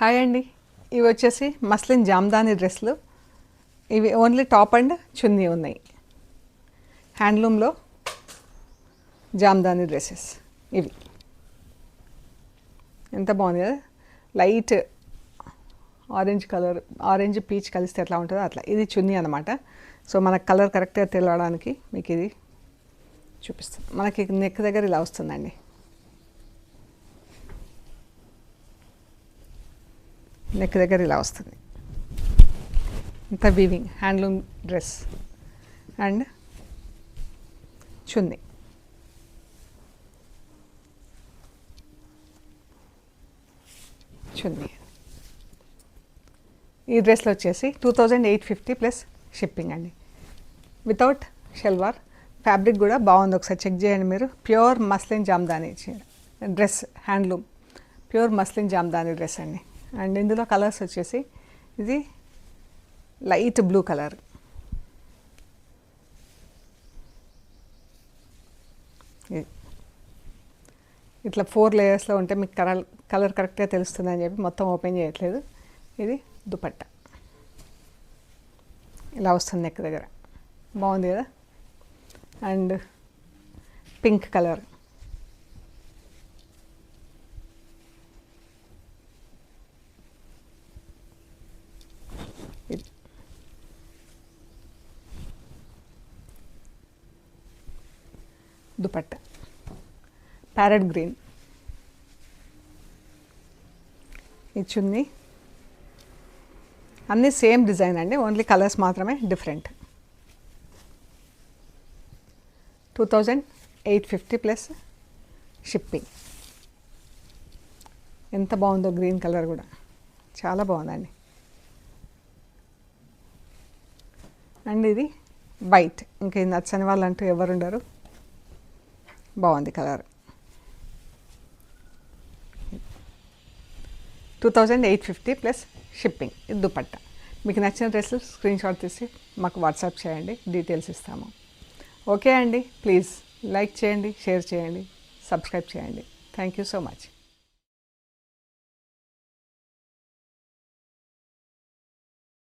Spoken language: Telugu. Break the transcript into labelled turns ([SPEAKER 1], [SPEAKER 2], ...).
[SPEAKER 1] హాయ్ అండి. ఇవి వచ్చేసి మస్లిన్ జామ్దాని డ్రెస్సులు. ఇవి ఓన్లీ టాప్ అండ్ చున్నీ ఉన్నాయి. హ్యాండ్లూమ్లో జామ్దాని డ్రెస్సెస్ ఇవి. ఎంత బాగుంది కదా, light orange colour, orange peach కలిస్తే ఎట్లా ఉంటుందో అట్లా. ఇది చున్నీ అనమాట. సో మనకు కలర్ కరెక్ట్గా తెలియడానికి మీకు ఇది చూపిస్తుంది. మనకి నెక్ దగ్గర ఇలా వస్తుందండి. నెక్ దగ్గర ఇలా వస్తుంది. ఇంత వీవింగ్ హ్యాండ్లూమ్ డ్రెస్ అండ్ చున్నీ. చున్నీ ఈ డ్రెస్లో వచ్చేసి 2850 ప్లస్ షిప్పింగ్ అండి. వితౌట్ షెల్వార్. ఫ్యాబ్రిక్ కూడా బాగుంది, ఒకసారి చెక్ చేయండి మీరు. Pure muslin Jamdani dress, handloom pure muslin Jamdani dress అండి. అండ్ ఇందులో కలర్స్ వచ్చేసి ఇది లైట్ బ్లూ కలర్, ఇట్లా 4 లేయర్స్లో ఉంటే మీకు కలర్ కరెక్ట్గా తెలుస్తుంది అని చెప్పి మొత్తం ఓపెన్ చేయట్లేదు. ఇది దుపట్టా ఇలా వస్తుంది నెక్ దగ్గర, బాగుంది కదా. And pink colour, dupatta parrot green. ఈ చున్నీ అన్నీ సేమ్ డిజైన్ అండి, ఓన్లీ కలర్స్ మాత్రమే డిఫరెంట్. 2850 plus shipping. ఎంత బాగుందో, గ్రీన్ కలర్ కూడా చాలా బాగుందండి. అండ్ ఇది వైట్, ఇంకా ఇది నచ్చని వాళ్ళు అంటూ ఎవరు ఉండరు. బాగుంది కలర్. 2850 plus shipping. ఇది దుపట్టా. మీకు నచ్చిన డ్రెస్సులు స్క్రీన్ షాట్ తీసి మాకు వాట్సాప్ చేయండి, డీటెయిల్స్ ఇస్తాము. ఓకే అండి, ప్లీజ్ లైక్ చేయండి, షేర్ చేయండి, సబ్స్క్రైబ్ చేయండి. Thank you so much.